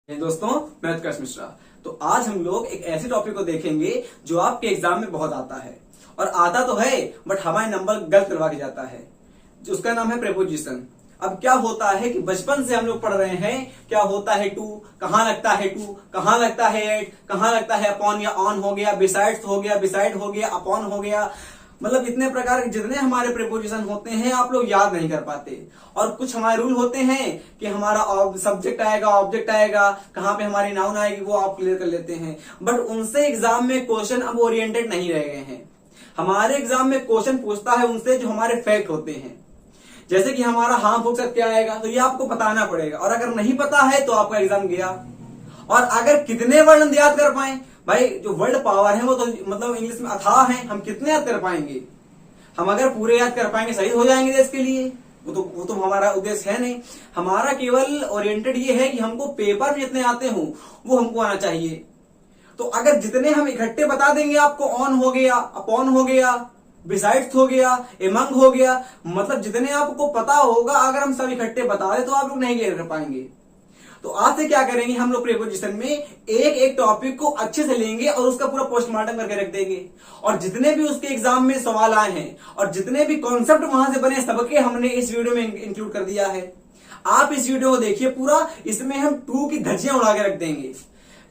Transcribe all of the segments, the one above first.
दोस्तों, मैं उत्कर्ष मिश्रा। तो आज हम लोग एक ऐसे टॉपिक को देखेंगे जो आपके एग्जाम में बहुत आता है और आता तो है बट हमारे नंबर गलत करवा के जाता है। उसका नाम है प्रेपोजिशन। अब क्या होता है कि बचपन से हम लोग पढ़ रहे हैं क्या होता है टू, कहां लगता है टू, कहां लगता है एट, कहां लगता है अपॉन या ऑन हो गया, बिसाइड्स हो गया, बिसाइड हो गया, अपॉन हो गया। मतलब इतने प्रकार के जितने हमारे प्रेपोजिशन होते हैं आप लोग याद नहीं कर पाते। और कुछ हमारे रूल होते हैं कि हमारा सब्जेक्ट आएगा, ऑब्जेक्ट आएगा, कहां पे हमारी नाउन आएगी, वो आप क्लियर कर लेते हैं। बट उनसे एग्जाम में क्वेश्चन अब ओरिएंटेड नहीं रह गए हैं। हमारे एग्जाम में क्वेश्चन पूछता है उनसे जो हमारे फैक्ट होते हैं। जैसे कि हमारा हार्मफुल शब्द क्या आएगा, तो ये आपको बताना पड़ेगा। और अगर नहीं पता है तो आपका एग्जाम गया। और अगर कितने वर्ड याद कर पाए, भाई जो वर्ड पावर है वो तो मतलब इंग्लिश में अथाह है, हम कितने याद कर पाएंगे। हम अगर पूरे याद कर पाएंगे शहीद हो जाएंगे देश के लिए, वो तो हमारा उद्देश्य है नहीं। हमारा केवल ओरिएंटेड ये है कि हमको पेपर में जितने आते हों वो हमको आना चाहिए। तो अगर जितने हम इकट्ठे बता देंगे आपको, ऑन हो गया, अपॉन हो गया, बिसाइड्स हो गया, एमंग हो गया, मतलब जितने आपको पता होगा अगर हम सब इकट्ठे बता दें तो आप लोग नहीं क्लियर कर पाएंगे। तो आज से क्या करेंगे हम लोग प्रेपोजिशन में एक एक टॉपिक को अच्छे से लेंगे और उसका पूरा पोस्टमार्टम करके रख देंगे। और जितने भी उसके एग्जाम में सवाल आए हैं और जितने भी कॉन्सेप्ट वहां से बने सबके हमने इस वीडियो में इंक्लूड कर दिया है। आप इस वीडियो को देखिए पूरा, इसमें हम टू की धज्जियां उड़ा के रख देंगे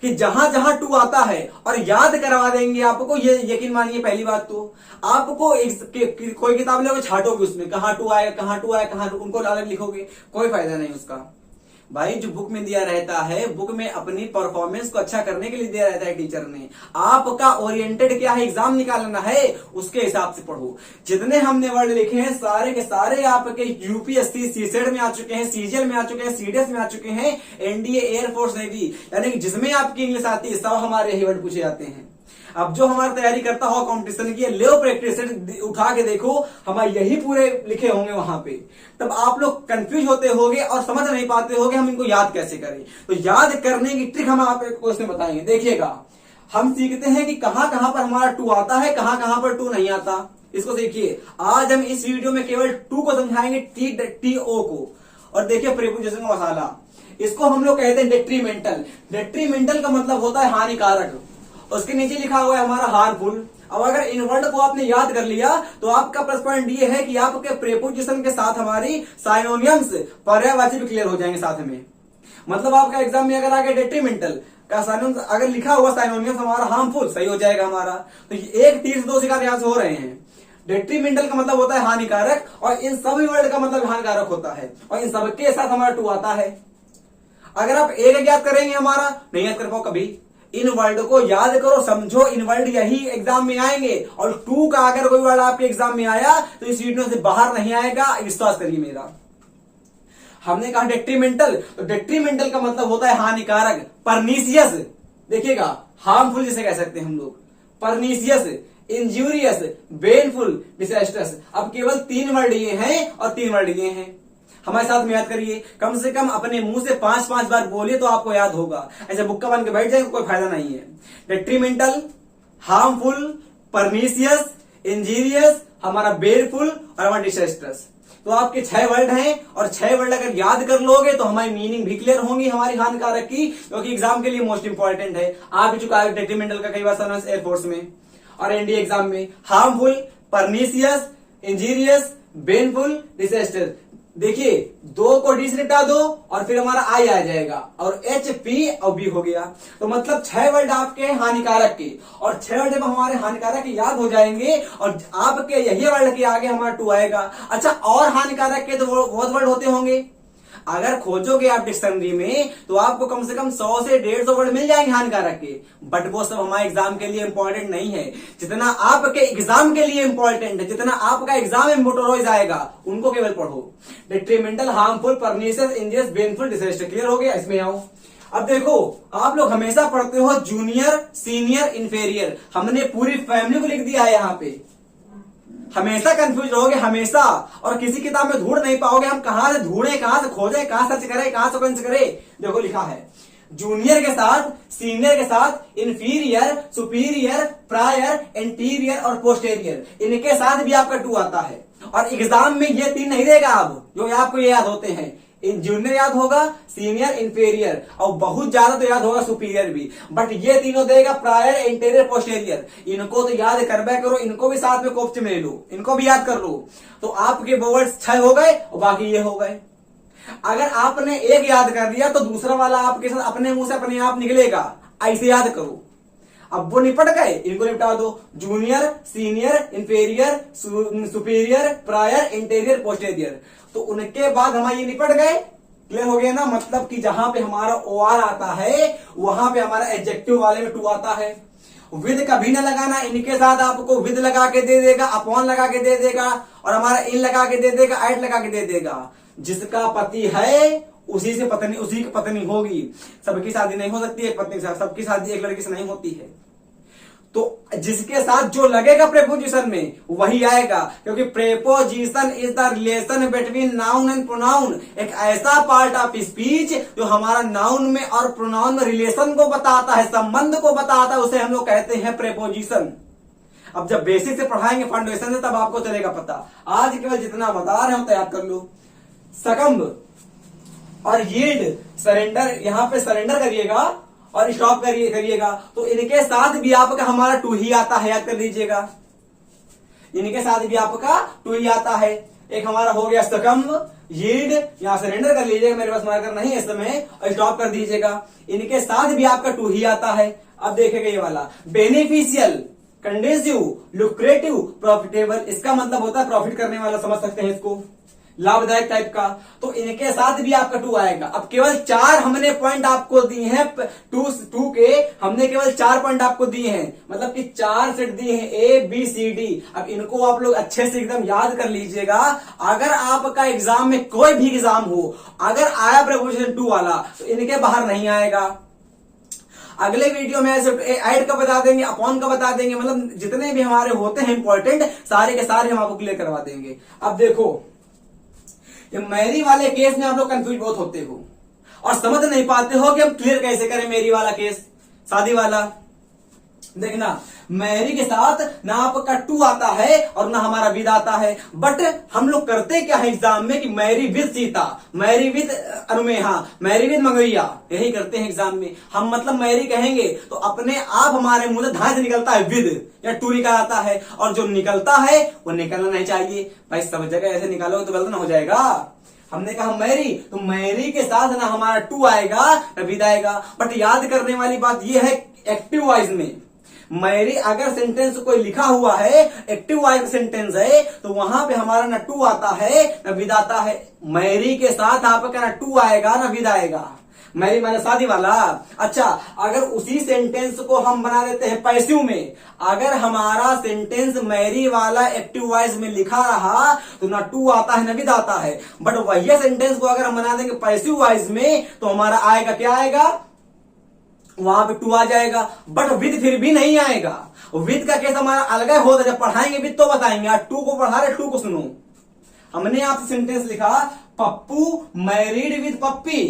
कि जहां जहां टू आता है और याद करवा देंगे आपको। ये यकीन मानिए, पहली बात तो आपको कोई किताब लोगे छाटोगे उसमें कहां टू आएगा, कहां टू आएगा, कहां उनको अलग लिखोगे, कोई फायदा नहीं उसका। भाई जो बुक में दिया रहता है, बुक में अपनी परफॉर्मेंस को अच्छा करने के लिए दिया रहता है टीचर ने। आपका ओरिएंटेड क्या है, एग्जाम निकालना है, उसके हिसाब से पढ़ो। जितने हमने वर्ड लिखे हैं सारे के सारे आपके यूपीएससी सीसेट में आ चुके हैं, सीजीएल में आ चुके हैं, सीडीएस में आ चुके हैं, एनडीए, एयरफोर्स, नेवी, यानी कि जिसमें आपकी इंग्लिश आती है सब हमारे यही वर्ड पूछे जाते हैं। अब जो हमारी तैयारी करता हो कंपटीशन की, ले प्रैक्टिस उठा के देखो, हमारे यही पूरे लिखे होंगे वहां पे। तब आप लोग कंफ्यूज होते होगे और समझ नहीं पाते होगे हम इनको याद कैसे करें। तो याद करने की ट्रिक हम आपको इसमें बताएंगे। देखिएगा, हम सीखते हैं कि कहां कहां पर हमारा टू आता है, कहां कहां पर टू नहीं आता। इसको देखिए, आज हम इस वीडियो में केवल टू को समझाएंगे, टी-ओ को। और देखिए प्रीपोजिशन का मसाला, इसको हम लोग कहते हैं डेट्रीमेंटल। डेट्रीमेंटल का मतलब होता है हानिकारक। उसके नीचे लिखा हुआ है हमारा हार्मफुल। अब अगर इन वर्ड को आपने याद कर लिया तो आपका प्लस पॉइंट ये है कि आपके प्रेपोजिशन के साथ हमारी साइनोनियम्स, पर्यायवाची भी क्लियर हो जाएंगे साथ में। मतलब आपका एग्जाम में अगर आगे डेट्रीमेंटल का साइनोनियम अगर लिखा हुआ साइनोनियम्स हमारा हार्मफुल सही हो जाएगा हमारा। तो एक तीर से दो शिकार यहां से हो रहे हैं। डेट्रीमेंटल का मतलब होता है हानिकारक और इन सभी वर्ड का मतलब हानिकारक होता है और इन सबके साथ हमारा टू आता है। अगर आप एक याद करेंगे हमारा नहीं याद कर पाओ कभी। इन वर्ड को याद करो, समझो, इन वर्ड यही एग्जाम में आएंगे। और टू का अगर कोई वर्ड आपके एग्जाम में आया तो इस वीडियो से बाहर नहीं आएगा, विश्वास करिए मेरा। हमने कहा डेट्रीमेंटल, तो डेट्रीमेंटल का मतलब होता है हानिकारक। परनीसियस, देखिएगा, हार्मफुल जिसे कह सकते हैं हम लोग, परनीसियस, इंजूरियस, बेनफुल, डिजास्टर्स। अब केवल तीन वर्ड ये हैं और तीन वर्ड ये हैं। हमारे साथ में याद करिए, कम से कम अपने मुंह से 5-5 बार बोलिए तो आपको याद होगा। ऐसे बुक्का बन के बैठ जाएंगे कोई फायदा नहीं है। डेट्रीमेंटल, हार्मफुल, परनीसियस, इंजीरियस, हमारा बेरफुल और हमारा डिजास्टर्स। तो आपके 6 वर्ड हैं और 6 वर्ड अगर याद कर लोगे तो हमारी मीनिंग भी क्लियर होंगी हमारी हानिकारक की, क्योंकि एग्जाम के लिए मोस्ट इंपॉर्टेंट है। आ भी चुका है डेट्रीमेंटल का कई बार सवाल एयरफोर्स में और एनडीए एग्जाम में। Harmful, pernicious, injurious, baneful, disaster. देखिए, 2 को डी से निपटा दो और फिर हमारा आई आ जाएगा और एच, पी और बी हो गया। तो मतलब 6 वर्ड आपके हानिकारक के, और 6 वर्ड जब हमारे हानिकारक के याद हो जाएंगे और आपके यही वर्ड के आगे हमारा टू आएगा। अच्छा, और हानिकारक के तो बहुत वर्ड होते होंगे। अगर खोजोगे आप डिक्शनरी में तो आपको कम से कम 100 से 150 वर्ड मिल जाएंगे हानिकारक के। बट वो सब हमारे एग्जाम के लिए इंपॉर्टेंट नहीं है। जितना आपके एग्जाम के लिए इंपॉर्टेंट है, जितना आपका एग्जाम में मोटोराइज आएगा, उनको केवल पढ़ो। Detrimental, harmful, pernicious, injurious, baneful, disaster. Clear हो गया? इसमें आओ। अब देखो, आप लोग हमेशा पढ़ते हो जूनियर, सीनियर, इंफेरियर। हमने पूरी फैमिली को लिख दिया है यहाँ पे। हमेशा कंफ्यूज रहोगे, हमेशा, और किसी किताब में ढूंढ नहीं पाओगे। हम कहां से ढूंढे, कहां से खोजें, कहां सर्च करें, कहां से सर्च करें। देखो लिखा है जूनियर के साथ, सीनियर के साथ, इंफीरियर, सुपीरियर, प्रायर, एंटीरियर और पोस्टेरियर, इनके साथ भी आपका टू आता है। और एग्जाम में ये 3 नहीं देगा अब जो आपको ये याद होते हैं। जूनियर याद होगा, सीनियर, इंफीरियर, और बहुत ज्यादा तो याद होगा सुपीरियर भी। बट ये तीनों देगा प्रायर, इंटीरियर, पोस्टीरियर। इनको तो याद करबे करो, इनको भी साथ में कॉपी में ले लो, इनको भी याद कर लो। तो आपके वर्ड्स 6 हो गए और बाकी ये हो गए। अगर आपने एक याद कर दिया तो दूसरा वाला आपके साथ अपने मुंह से अपने आप निकलेगा, ऐसे याद करो। अब वो निपट गए, इनको निपटा दो। Junior, senior, inferior, superior, prior, interior, posterior. तो उनके बाद हमारे ये निपट गए। क्लियर हो गया ना? मतलब कि जहां पे हमारा ओआर आता है वहां पे हमारा एडजेक्टिव वाले में टू आता है। विद कभी ना लगाना, इनके साथ आपको विद लगा के दे देगा, अपॉन लगा के दे देगा, और हमारा इन लगा के दे देगा, एट लगा के दे देगा। जिसका पति है उसी से पत्नी, उसी की पत्नी होगी। सबकी शादी नहीं हो सकती एक पत्नी से, सबकी शादी एक लड़की से नहीं होती है। तो जिसके साथ जो लगेगा प्रेपोजिशन में वही आएगा, क्योंकि preposition is the relation between noun and pronoun. एक ऐसा पार्ट ऑफ स्पीच जो हमारा नाउन में और प्रोनाउन में रिलेशन को बताता है, संबंध को बताता है, उसे हम लोग कहते हैं प्रेपोजिशन। अब जब बेसिक से पढ़ाएंगे, फाउंडेशन से, तब आपको चलेगा पता। आज केवल जितना बता रहे हो तो याद कर लो। सकम्ब और यील्ड, सरेंडर, यहां पे सरेंडर करिएगा और स्टॉप करिएगा, तो इनके साथ भी आपका हमारा टू ही आता है, याद कर लीजिएगा। इनके साथ भी आपका टू ही आता है। एक हमारा हो गया सकम्ब, यील्ड, यहां सरेंडर कर लीजिएगा, मेरे पास मार्कर नहीं है इस समय, और स्टॉप कर दीजिएगा। इनके साथ भी आपका टू ही आता है। अब देखेगा ये वाला बेनिफिशियल, कंडेंसिव, लुक्रेटिव, प्रॉफिटेबल। इसका मतलब होता है प्रॉफिट करने वाला, समझ सकते हैं इसको, लाभदायक टाइप का। तो इनके साथ भी आपका टू आएगा। अब केवल 4 हमने पॉइंट आपको दिए हैं, टू के हमने केवल 4 पॉइंट आपको दिए हैं, मतलब कि 4 सेट दिए हैं, ए बी सी डी। अब इनको आप लोग अच्छे से एकदम याद कर लीजिएगा। अगर आपका एग्जाम में कोई भी एग्जाम हो, अगर आया प्रेपोजिशन टू वाला, तो इनके बाहर नहीं आएगा। अगले वीडियो में ऐसे ऐड का बता देंगे, अपॉन का बता देंगे, मतलब जितने भी हमारे होते हैं इंपॉर्टेंट, सारे के सारे हम आपको क्लियर करवा देंगे। अब देखो, ये मैरी वाले केस में आप लोग कंफ्यूज बहुत होते हो और समझ नहीं पाते हो कि हम क्लियर कैसे करें मैरी वाला केस, शादी वाला। देखना, मैरी के साथ ना आपका टू आता है और ना हमारा विद आता है। बट हम लोग करते क्या है एग्जाम में कि marry with Sita, marry with Anumeha, marry with Mangaiya, यही करते हैं एग्जाम में। हम मतलब मैरी कहेंगे तो अपने आप हमारे मुंह से धाय से निकलता है विद या टू निकल आता है, और जो निकलता है वो निकलना नहीं चाहिए भाई। सब जगह ऐसे निकालोगे तो गलत ना हो जाएगा। हमने कहा मैरी, तो मैरी के साथ ना हमारा टू आएगा ना विद आएगा। बट याद करने वाली बात यह है, एक्टिव वॉइस में मैरी अगर सेंटेंस कोई लिखा हुआ है, एक्टिव वॉइस सेंटेंस है, तो वहां पे हमारा ना टू आता है ना विद आता है। मैरी के साथ आपका ना टू आएगा ना विद आएगा। मैरी माने शादी वाला। अच्छा, अगर उसी सेंटेंस को हम बना देते हैं पैसिव में, अगर हमारा सेंटेंस मैरी वाला एक्टिव वॉइस में लिखा रहा तो ना टू आता है ना विद आता है। बट वही सेंटेंस को अगर हम बना देंगे पैसिव वॉइस में, तो हमारा आएगा, क्या आएगा, वहां पे टू आ जाएगा। बट विद फिर भी नहीं आएगा। विद का केस हमारा अलग होता है, जब पढ़ाएंगे विद तो बताएंगे। आज टू को पढ़ा रहे, टू को सुनो। हमने आपसे सेंटेंस लिखा, पप्पू मैरिड विद पप्पी।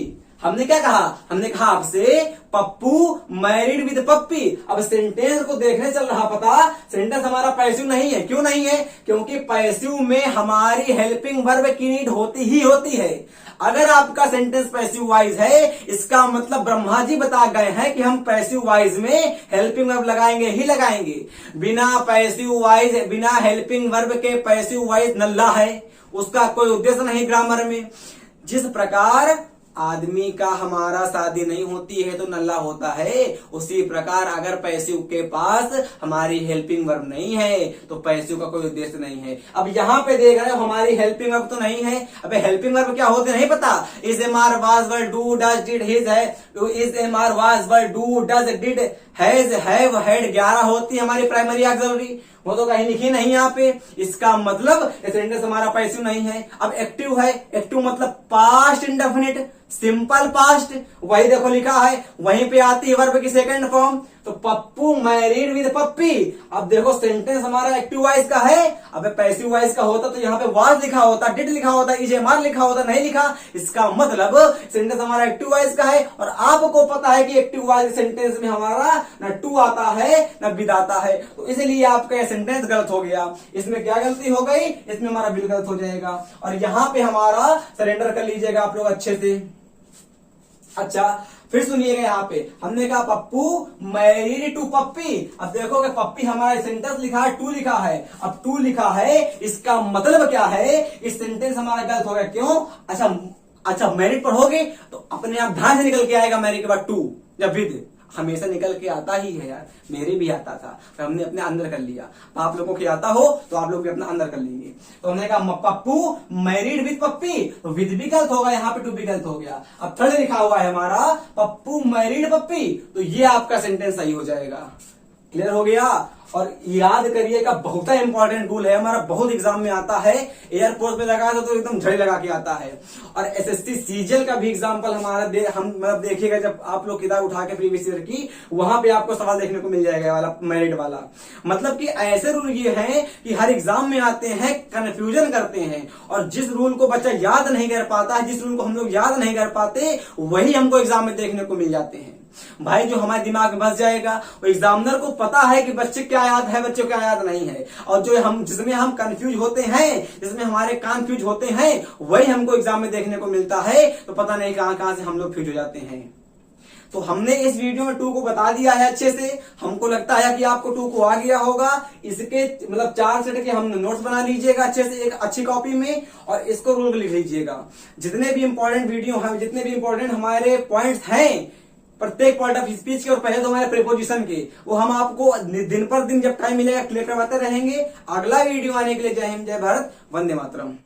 हमने क्या कहा, हमने कहा आपसे पप्पू मैरिड विद पप्पी। अब सेंटेंस को देखने चल रहा पता, सेंटेंस हमारा पैसिव नहीं है। क्यों नहीं है? क्योंकि पैसिव में हमारी हेल्पिंग वर्ब की नीड होती ही होती है। अगर आपका सेंटेंस पैसिव वाइज है, इसका मतलब ब्रह्मा जी बता गए हैं कि हम पैसिव वाइज में हेल्पिंग वर्ब लगाएंगे ही लगाएंगे। बिना पैसिव वाइज, बिना हेल्पिंग वर्ब के पैसिव वाइज नल्ला है, उसका कोई उद्देश्य नहीं ग्रामर में। जिस प्रकार आदमी का हमारा शादी नहीं होती है तो नल्ला होता है, उसी प्रकार अगर पैसिव के पास हमारी हेल्पिंग वर्ब नहीं है तो पैसिव का कोई उद्देश्य नहीं है। अब यहाँ पे देख रहे हो हमारी हेल्पिंग वर्ब तो नहीं है। अबे हेल्पिंग वर्ब क्या होते नहीं पता। Is am are was were do does did has है, is am are was were do does did has have had 11 होती है हमारी प्राइमरी ऑक्सिलरी, वो तो कहीं लिखी नहीं यहाँ पे। इसका मतलब सेंटेंस हमारा पैसिव नहीं है। अब एक्टिव है, एक्टिव मतलब पास्ट इंडेफिनिट, सिंपल पास्ट, वही देखो लिखा है, वहीं पे आती है वर्ब की सेकंड फॉर्म। तो पप्पू मैरिड विद पप्पी। अब देखो सेंटेंस हमारा एक्टिव वॉइस का है, अब पैसिव वॉइस का होता तो यहाँ पे वाज लिखा होता, डिड लिखा होता, इजेमार लिखा होता, नहीं लिखा। इसका मतलब सेंटेंस हमारा एक्टिव वॉइस का है और आपको पता है कि एक्टिव वॉइस सेंटेंस में हमारा ना टू आता है ना विद आता है, तो इसलिए आपका यह सेंटेंस गलत हो गया। इसमें क्या गलती हो गई, इसमें हमारा विद गलत हो जाएगा और यहां पे हमारा सरेंडर कर लीजिएगा आप लोग अच्छे से। अच्छा फिर सुनिएगा, यहाँ पे हमने कहा पप्पू मैरिड टू पप्पी। अब देखोगे पप्पी हमारा सेंटेंस लिखा है, टू लिखा है। अब टू लिखा है, इसका मतलब क्या है, इस सेंटेंस हमारा गलत हो गया। क्यों? अच्छा मैरिड पढ़ोगे तो अपने आप ध्यान से निकल के आएगा मैरिड के बाद टू या विद, हमेशा निकल के आता ही है यार, मेरे भी आता था तो हमने अपने अंदर कर लिया। आप लोगों के आता हो तो आप लोग भी अपना अंदर कर लेंगे। तो हमने कहा पप्पू मैरिड विद पप्पी, तो विद भी गलत होगा, यहाँ पे टू भी गलत हो गया। अब थर्ड लिखा हुआ है हमारा पप्पू मैरिड पप्पी, तो ये आपका सेंटेंस सही हो जाएगा। क्लियर हो गया? और याद करिएगा बहुत इंपॉर्टेंट रूल है हमारा, बहुत एग्जाम में आता है, एयरफोर्स में लगा तो एकदम झड़े लगा के आता है। और एसएससी सीजीएल का भी एग्जाम्पल हमारा हम मतलब देखिएगा, जब आप लोग किताब उठा के प्रीवियस ईयर की, वहां पे आपको सवाल देखने को मिल जाएगा वाला मैरिड वाला। मतलब कि ऐसे रूल ये हैं कि हर एग्जाम में आते हैं, कंफ्यूजन करते हैं, और जिस रूल को बच्चा याद नहीं कर पाता है, जिस रूल को हम लोग याद नहीं कर पाते, वही हमको एग्जाम में देखने को मिल जाते हैं। भाई जो हमारे दिमाग में बस जाएगा, वो एग्जामिनर को पता है कि बच्चे क्या याद है, बच्चों क्या याद नहीं है, और जो हम जिसमें हम कंफ्यूज होते हैं, जिसमें हमारे कान फ्यूज होते हैं, वही हमको एग्जाम में देखने को मिलता है। तो पता नहीं कहां से हम लोग फ्यूज हो जाते हैं। तो हमने इस वीडियो में टू को बता दिया है अच्छे से। हमको लगता है कि आपको टू को आ गया होगा। इसके मतलब 4 सेट के हम नोट्स बना लीजिएगा अच्छे से एक अच्छी कॉपी में, और इसको रूल लिख लीजिएगा। जितने भी इंपॉर्टेंट वीडियो हैं, जितने भी इंपॉर्टेंट हमारे पॉइंट्स हैं प्रत्येक पॉइंट ऑफ स्पीच के, और पहले तो हमारे प्रीपोजिशन के, वो हम आपको दिन पर दिन जब टाइम मिलेगा क्लियर करवाते रहेंगे। अगला वीडियो आने के लिए जय हिंद, जय भारत, वंदे मातरम।